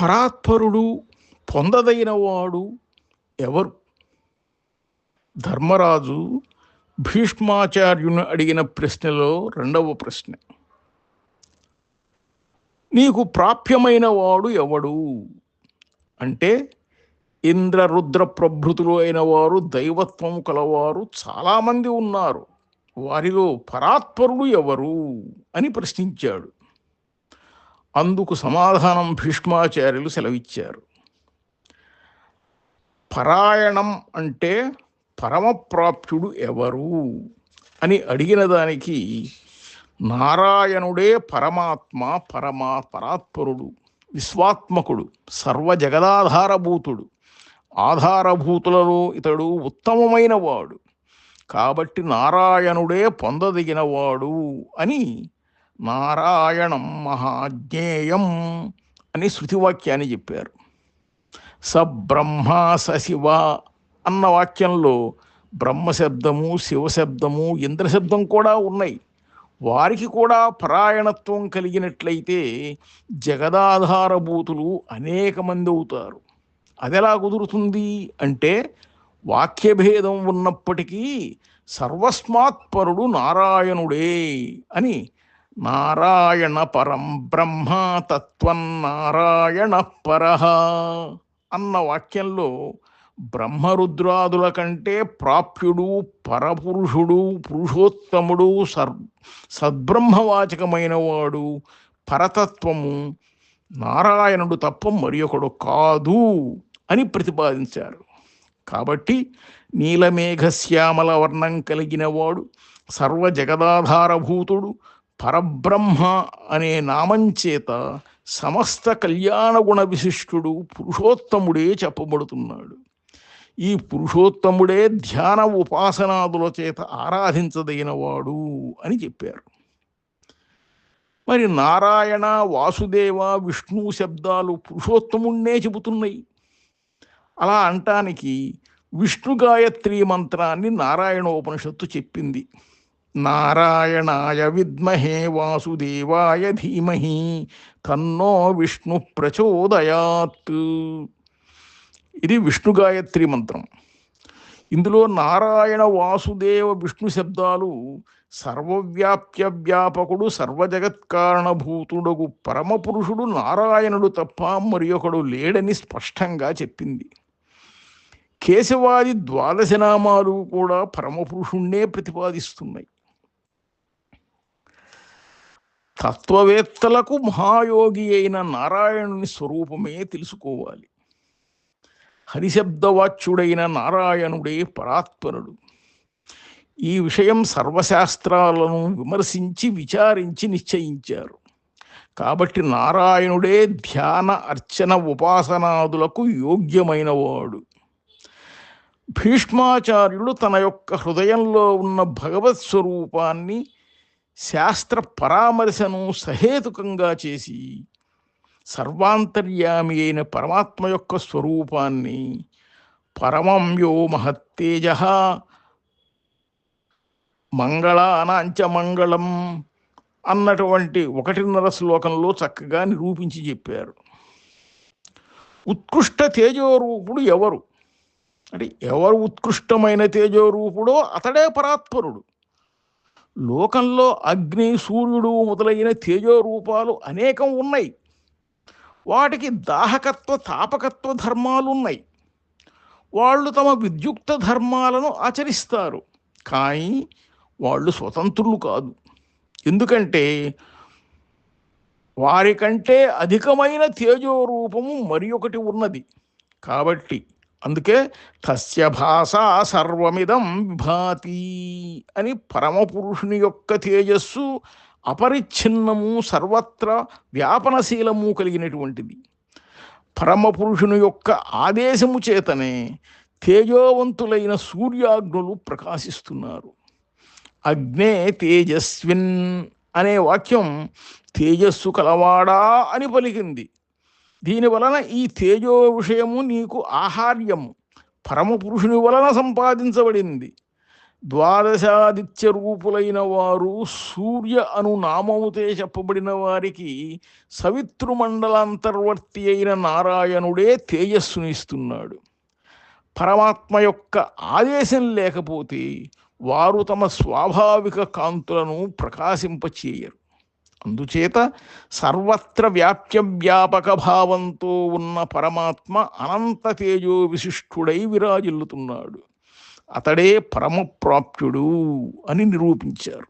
పరాత్పరుడు పొందదైనవాడు ఎవరు? ధర్మరాజు భీష్మాచార్యుని అడిగిన ప్రశ్నలో రెండవ ప్రశ్న. నీకు ప్రాప్యమైన వాడు ఎవడు అంటే, ఇంద్రరుద్ర ప్రభృతులు అయిన వారు, దైవత్వం కలవారు చాలామంది ఉన్నారు, వారిలో పరాత్పరుడు ఎవరు అని ప్రశ్నించాడు. అందుకు సమాధానం భీష్మాచార్యులు సెలవిచ్చారు. పరాయణం అంటే పరమప్రాప్యుడు ఎవరు అని అడిగిన దానికి నారాయణుడే పరమాత్మ, పరాత్పరుడు, విశ్వాత్మకుడు, సర్వజగదాధారభూతుడు, ఆధారభూతులలో ఇతడు ఉత్తమమైన వాడు, కాబట్టి నారాయణుడే పొందదగినవాడు అని నారాయణం మహాజ్ఞేయం అని శృతివాక్యాన్ని చెప్పారు. సబ్రహ్మ సశివ అన్న వాక్యంలో బ్రహ్మశబ్దము, శివశబ్దము, ఇంద్రశబ్దం కూడా ఉన్నాయి. వారికి కూడా పరాయణత్వం కలిగినట్లయితే జగదాధారభూతులు అనేక మంది అవుతారు. అదెలా కుదురుతుంది అంటే, వాక్యభేదం ఉన్నప్పటికీ సర్వస్మాత్పరుడు నారాయణుడే అని నారాయణ పరం బ్రహ్మ తత్వం నారాయణ పరః అన్న వాక్యంలో బ్రహ్మరుద్రాదుల కంటే ప్రాప్యుడు, పరపురుషుడు, పురుషోత్తముడు, సద్బ్రహ్మవాచకమైన వాడు, పరతత్వము నారాయణుడు తప్ప మరి ఒకడు కాదు అని ప్రతిపాదించారు. కాబట్టి నీలమేఘశ్యామల వర్ణం కలిగిన వాడు, సర్వజగదాధారభూతుడు, పరబ్రహ్మ అనే నామంచేత సమస్త కళ్యాణ గుణ విశిష్టుడు, పురుషోత్తముడే చెప్పబడుతున్నాడు. ఈ పురుషోత్తముడే ధ్యాన ఉపాసనాదుల చేత ఆరాధించదగినవాడు అని చెప్పారు. మరి నారాయణ, వాసుదేవ, విష్ణు శబ్దాలు పురుషోత్తముణ్ణే చెబుతున్నాయి. అలా అంటానికి విష్ణు గాయత్రి మంత్రాన్ని నారాయణోపనిషత్తు చెప్పింది. నారాయణాయ విద్మహే వాసుదేవాయ ధీమహి తన్నో విష్ణు ప్రచోదయాత్. ఇది విష్ణు గాయత్రి మంత్రం. ఇందులో నారాయణ, వాసుదేవ, విష్ణు శబ్దాలు సర్వవ్యాప్య వ్యాపకుడు, సర్వజగత్కారణభూతుడగు పరమపురుషుడు నారాయణుడు తప్ప మరి ఒకడు లేడని స్పష్టంగా చెప్పింది. కేశవాది ద్వాదశ నామాలు కూడా పరమపురుషుణ్ణే ప్రతిపాదిస్తున్నాయి. తత్వవేత్తలకు మహాయోగి అయిన నారాయణుని స్వరూపమే తెలుసుకోవాలి. హరిశబ్దవాచ్యుడైన నారాయణుడే పరాత్పరుడు. ఈ విషయం సర్వశాస్త్రాలను విమర్శించి విచారించి నిశ్చయించారు. కాబట్టి నారాయణుడే ధ్యాన, అర్చన, ఉపాసనాదులకు యోగ్యమైన వాడు. భీష్మాచార్యుడు తన యొక్క హృదయంలో ఉన్న భగవత్ స్వరూపాన్ని, శాస్త్ర పరామర్శను సహేతుకంగా చేసి సర్వాంతర్యామి అయిన పరమాత్మ యొక్క స్వరూపాన్ని పరమం యో మహత్తేజ మంగళానాంచ మంగళం అన్నటువంటి 1.5 శ్లోకంలో చక్కగా నిరూపించి చెప్పారు. ఉత్కృష్ట తేజోరూపుడు ఎవరు అంటే, ఎవరు ఉత్కృష్టమైన తేజోరూపుడో అతడే పరాత్పరుడు. లోకంలో అగ్ని, సూర్యుడు మొదలైన తేజోరూపాలు అనేకం ఉన్నాయి. వాటికి దాహకత్వ, తాపకత్వ ధర్మాలు ఉన్నాయి. వాళ్ళు తమ విద్యుక్త ధర్మాలను ఆచరిస్తారు, కానీ వాళ్ళు స్వతంత్రులు కాదు. ఎందుకంటే వారికంటే అధికమైన తేజోరూపము మరి ఒకటి ఉన్నది. కాబట్టి అందుకే తస్య భాషా సర్వమిదం విభాతి అని పరమపురుషుని యొక్క తేజస్సు అపరిచ్ఛిన్నము, సర్వత్రా వ్యాపనశీలము కలిగినటువంటిది. పరమపురుషుని యొక్క ఆదేశము చేతనే తేజోవంతులైన సూర్యాగ్నులు ప్రకాశిస్తున్నారు. అగ్నే తేజస్విన్ అనే వాక్యం తేజస్సు కలవాడా అని పలికింది. దీనివలన ఈ తేజో విషయము నీకు ఆహార్యము, పరమపురుషుని వలన సంపాదించబడింది. ద్వాదశాదిత్య రూపులైన వారు సూర్య అను నామముతే చెప్పబడిన వారికి సవితృమండలాంతర్వర్తి అయిన నారాయణుడే తేజస్సునిస్తున్నాడు. పరమాత్మ యొక్క ఆదేశం లేకపోతే వారు తమ స్వాభావిక కాంతులను ప్రకాశింపచేయరు. అందుచేత సర్వత్ర వ్యాప్య వ్యాపక భావంతో ఉన్న పరమాత్మ అనంత తేజో విశిష్టుడై విరాజిల్లుతున్నాడు. అతడే పరమప్రాప్యుడు అని నిరూపించారు.